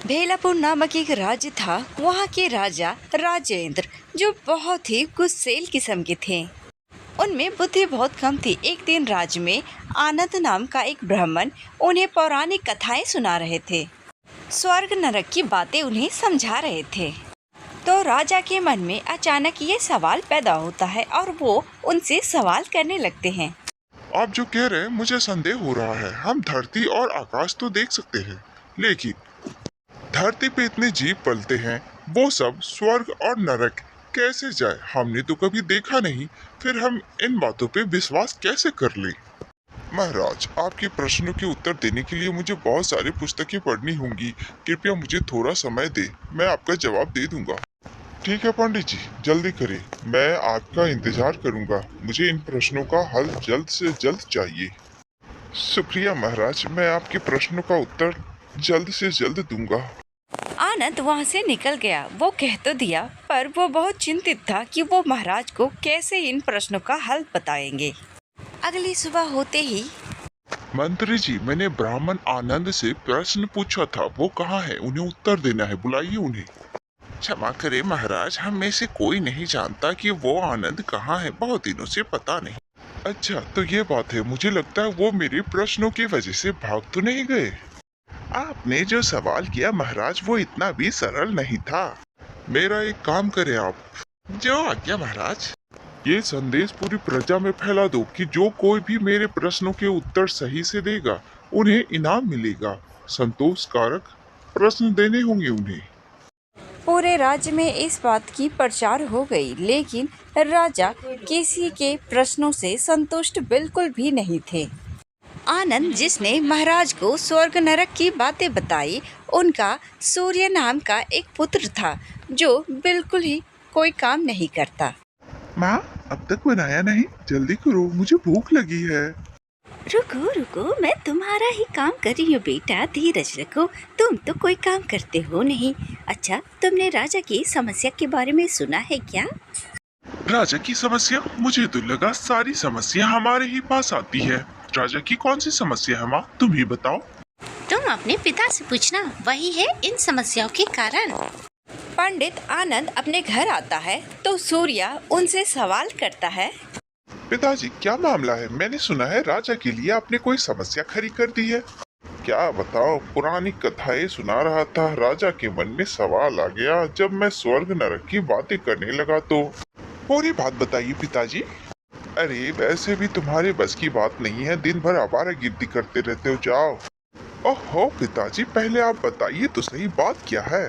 भेलापुर नामक एक राज्य था। वहाँ के राजा राजेंद्र जो बहुत ही गुस्सैल किस्म के थे। उनमें बुद्धि बहुत कम थी। एक दिन राज्य में आनंद नाम का एक ब्राह्मण उन्हें पौराणिक कथाएं सुना रहे थे। स्वर्ग नरक की बातें उन्हें समझा रहे थे। तो राजा के मन में अचानक ये सवाल पैदा होता है और वो उनसे सवाल करने लगते हैं। आप जो कह रहे हैं मुझे संदेह हो रहा है। हम धरती और आकाश तो देख सकते हैं, लेकिन धरती पे इतने जीव पलते हैं, वो सब स्वर्ग और नरक कैसे जाए? हमने तो कभी देखा नहीं, फिर हम इन बातों पे विश्वास कैसे कर ले? महाराज, आपके प्रश्नों के उत्तर देने के लिए मुझे बहुत सारी पुस्तकें पढ़नी होंगी। कृपया मुझे थोड़ा समय दे, मैं आपका जवाब दे दूंगा। ठीक है पंडित जी, जल्दी करें, मैं आपका इंतजार करूंगा। मुझे इन प्रश्नों का हल जल्द से जल्द चाहिए। शुक्रिया महाराज, मैं आपके प्रश्नों का उत्तर जल्द से जल्द दूंगा। आनंद वहाँ से निकल गया। वो कह तो दिया, पर वो बहुत चिंतित था कि वो महाराज को कैसे इन प्रश्नों का हल बताएंगे। अगली सुबह होते ही मंत्री जी, मैंने ब्राह्मण आनंद से प्रश्न पूछा था, वो कहाँ है? उन्हें उत्तर देना है, बुलाइए उन्हें। क्षमा करें महाराज, हम में से कोई नहीं जानता कि वो आनंद कहाँ है, बहुत दिनों से पता नहीं। अच्छा, तो ये बात है। मुझे लगता है वो मेरे प्रश्नों की वजह से भाग तो नहीं गए। आपने जो सवाल किया महाराज, वो इतना भी सरल नहीं था। मेरा एक काम करें आप। जो आज्ञा महाराज। ये संदेश पूरी प्रजा में फैला दो कि जो कोई भी मेरे प्रश्नों के उत्तर सही से देगा, उन्हें इनाम मिलेगा। संतोषकारक प्रश्न देने होंगे उन्हें। पूरे राज्य में इस बात की प्रचार हो गई, लेकिन राजा किसी के प्रश्नों से संतुष्ट बिल्कुल भी नहीं थे। आनंद जिसने महाराज को स्वर्ग नरक की बातें बताई, उनका सूर्य नाम का एक पुत्र था जो बिल्कुल ही कोई काम नहीं करता। माँ, अब तक बनाया नहीं, जल्दी करो, मुझे भूख लगी है। रुको रुको, मैं तुम्हारा ही काम कर रही हूँ बेटा, धीरज रखो। तुम तो कोई काम करते हो नहीं। अच्छा, तुमने राजा की समस्या के बारे में सुना है क्या? राजा की समस्या? मुझे तो लगा सारी समस्या हमारे ही पास आती है। राजा की कौन सी समस्या है माँ, तुम ही बताओ। तुम अपने पिता से पूछना, वही है इन समस्याओं के कारण। पंडित आनंद अपने घर आता है तो सूर्या उनसे सवाल करता है। पिताजी, क्या मामला है? मैंने सुना है राजा के लिए आपने कोई समस्या खड़ी कर दी है। क्या बताओ, पुरानी कथाएं सुना रहा था, राजा के मन में सवाल आ गया। जब मैं स्वर्ग नरक की बातें करने लगा तो पूरी बात बताइए पिताजी। अरे वैसे भी तुम्हारे बस की बात नहीं है, दिन भर आवारागर्दी करते रहते हो। जाओ। ओहो पिताजी, पहले आप बताइए तो सही, बात क्या है?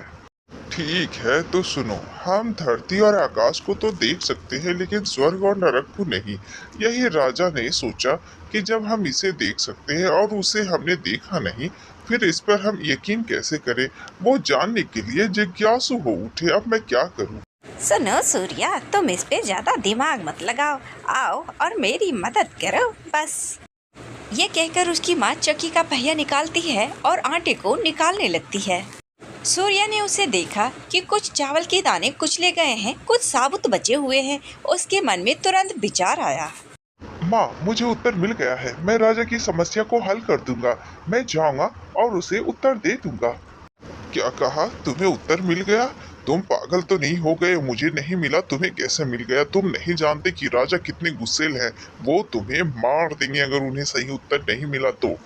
ठीक है तो सुनो, हम धरती और आकाश को तो देख सकते हैं, लेकिन स्वर्ग और नरक को नहीं। यही राजा ने सोचा कि जब हम इसे देख सकते हैं और उसे हमने देखा नहीं, फिर इस पर हम यकीन कैसे करें? वो जानने के लिए जिज्ञासु हो उठे। अब मैं क्या करूं? सुनो सूर्या, तुम इस पे ज्यादा दिमाग मत लगाओ, आओ और मेरी मदद करो बस। ये कहकर उसकी माँ चक्की का पहिया निकालती है और आटे को निकालने लगती है। सूर्या ने उसे देखा कि कुछ चावल के दाने कुचले गए हैं, कुछ साबुत बचे हुए हैं। उसके मन में तुरंत विचार आया। माँ, मुझे उत्तर मिल गया है। मैं राजा की समस्या को हल कर दूंगा। मैं जाऊंगा और उसे उत्तर दे दूंगा। क्या कहा? तुम्हें उत्तर मिल गया? तुम पागल तो नहीं हो गए? मुझे नहीं मिला, तुम्हें कैसे मिल गया? तुम नहीं जानते कि राजा कितने गुस्सेल हैं। वो तुम्हें मार देंगे अगर उन्हें सही उत्तर नहीं मिला तो।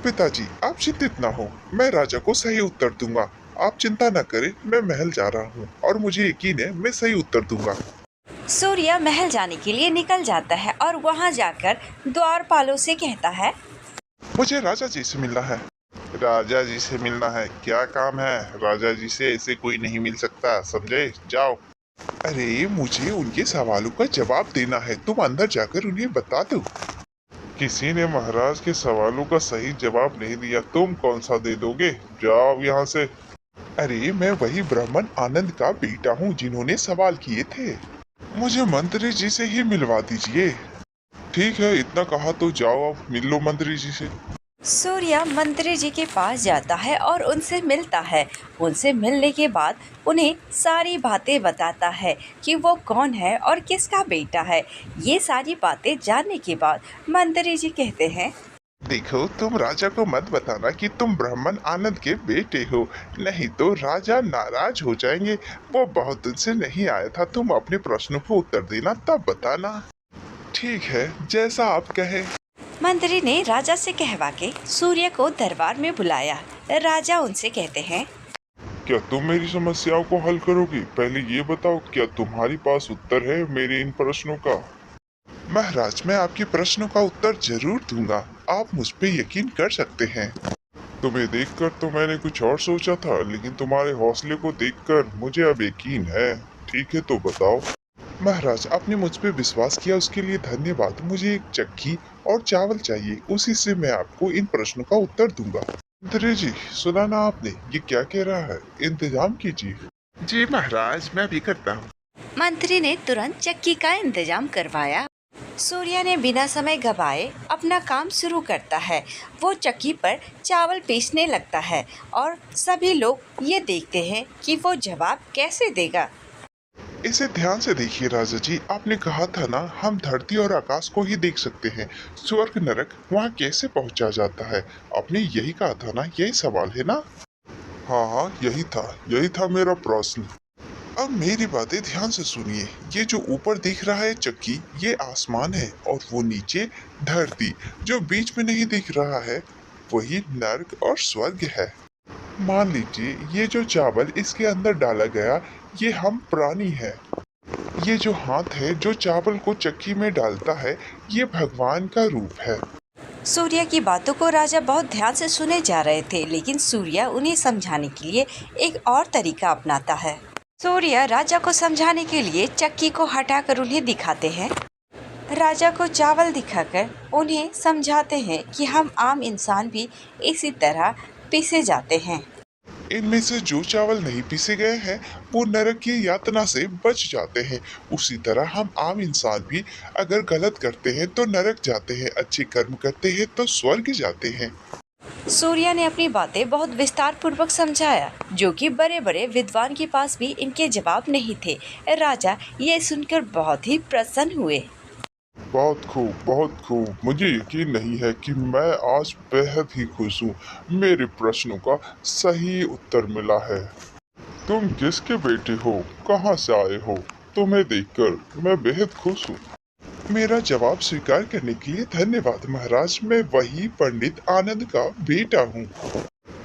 पिताजी, आप चिंतित ना हो, मैं राजा को सही उत्तर दूंगा। आप चिंता न करें, मैं महल जा रहा हूँ और मुझे यकीन है मैं सही उत्तर दूंगा। सूर्या महल जाने के लिए निकल जाता है और वहाँ जाकर द्वारपालों से कहता है, मुझे राजा जी से मिलना है। राजा जी से मिलना है? क्या काम है? राजा जी से ऐसे कोई नहीं मिल सकता, समझे? जाओ। अरे मुझे उनके सवालों का जवाब देना है, तुम अंदर जाकर उन्हें बता दो। किसी ने महाराज के सवालों का सही जवाब नहीं दिया, तुम कौन सा दे दोगे? जाओ यहाँ से। अरे मैं वही ब्राह्मण आनंद का बेटा हूँ जिन्होंने सवाल किए थे। मुझे मंत्री जी से ही मिलवा दीजिए। ठीक है, इतना कहा तो जाओ, अब मिल लो मंत्री जी से। सूर्या मंत्री जी के पास जाता है और उनसे मिलता है। उनसे मिलने के बाद उन्हें सारी बातें बताता है कि वो कौन है और किसका बेटा है। ये सारी बातें जानने के बाद मंत्री जी कहते हैं, देखो, तुम राजा को मत बताना कि तुम ब्राह्मण आनंद के बेटे हो, नहीं तो राजा नाराज हो जाएंगे। वो बहुत दिन से नहीं आया था, तुम अपने प्रश्नों को उत्तर देना तब बताना। ठीक है, जैसा आप कहे। मंत्री ने राजा से कहवा के सूर्य को दरबार में बुलाया। राजा उनसे कहते हैं, क्या तुम मेरी समस्याओं को हल करोगी? पहले ये बताओ, क्या तुम्हारे पास उत्तर है मेरे इन प्रश्नों का? महाराज, मैं आपके प्रश्नों का उत्तर जरूर दूंगा, आप मुझ पे यकीन कर सकते हैं। तुम्हें देखकर तो मैंने कुछ और सोचा था, लेकिन तुम्हारे हौसले को देखकर मुझे अब यकीन है। ठीक है, तो बताओ। महाराज, आपने मुझ पे विश्वास किया उसके लिए धन्यवाद। मुझे एक चक्की और चावल चाहिए, उसी से मैं आपको इन प्रश्नों का उत्तर दूंगा। मंत्री जी, सुना ना आपने, ये क्या कह रहा है? इंतजाम कीजिए। जी महाराज, मैं भी करता हूँ। मंत्री ने तुरंत चक्की का इंतजाम करवाया। सूर्य ने बिना समय गवाए अपना काम शुरू करता है। वो चक्की पर चावल पीसने लगता है और सभी लोग ये देखते हैं कि वो जवाब कैसे देगा। इसे ध्यान से देखिए राजा जी, आपने कहा था ना, हम धरती और आकाश को ही देख सकते हैं, स्वर्ग नरक वहाँ कैसे पहुँचा जाता है? आपने यही कहा था ना, यही सवाल है ना? हाँ हाँ, यही था मेरा प्रश्न। अब मेरी बातें ध्यान से सुनिए। ये जो ऊपर दिख रहा है चक्की, ये आसमान है, और वो नीचे धरती। जो बीच में नहीं दिख रहा है वही नर्क और स्वर्ग है। मान लीजिए, ये जो चावल इसके अंदर डाला गया, ये हम प्राणी है। ये जो हाथ है जो चावल को चक्की में डालता है, ये भगवान का रूप है। सूर्य की बातों को राजा बहुत ध्यान से सुने जा रहे थे, लेकिन सूर्य उन्हें समझाने के लिए एक और तरीका अपनाता है। सूर्य राजा को समझाने के लिए चक्की को हटाकर उन्हें दिखाते हैं। राजा को चावल दिखाकर उन्हें समझाते हैं कि हम आम इंसान भी इसी तरह पीसे जाते हैं। इनमें से जो चावल नहीं पीसे गए हैं वो नरक की यातना से बच जाते हैं। उसी तरह हम आम इंसान भी अगर गलत करते हैं तो नरक जाते हैं, अच्छे कर्म करते हैं तो स्वर्ग जाते हैं। सूर्य ने अपनी बातें बहुत विस्तार पूर्वक समझाया, जो कि बड़े बड़े विद्वान के पास भी इनके जवाब नहीं थे। राजा ये सुनकर बहुत ही प्रसन्न हुए। बहुत खूब, बहुत खूब। मुझे यकीन नहीं है कि मैं आज बेहद ही खुश हूँ। मेरे प्रश्नों का सही उत्तर मिला है। तुम किसके बेटे हो? कहाँ से आए हो? तुम्हें देखकर मैं बेहद खुश हूँ। मेरा जवाब स्वीकार करने के लिए धन्यवाद महाराज। मैं वही पंडित आनंद का बेटा हूँ।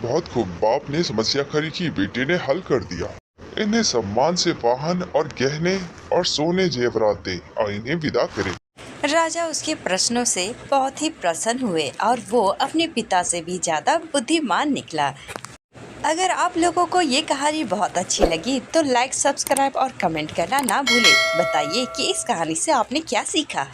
बहुत खूब, बाप ने समस्या खड़ी की, बेटे ने हल कर दिया। इन्हें सम्मान से वाहन और गहने और सोने जेवरात दे और इन्हें विदा करें। राजा उसके प्रश्नों से बहुत ही प्रसन्न हुए और वो अपने पिता से भी ज्यादा बुद्धिमान निकला। अगर आप लोगों को ये कहानी बहुत अच्छी लगी तो लाइक, सब्सक्राइब और कमेंट करना ना भूलें। बताइए कि इस कहानी से आपने क्या सीखा।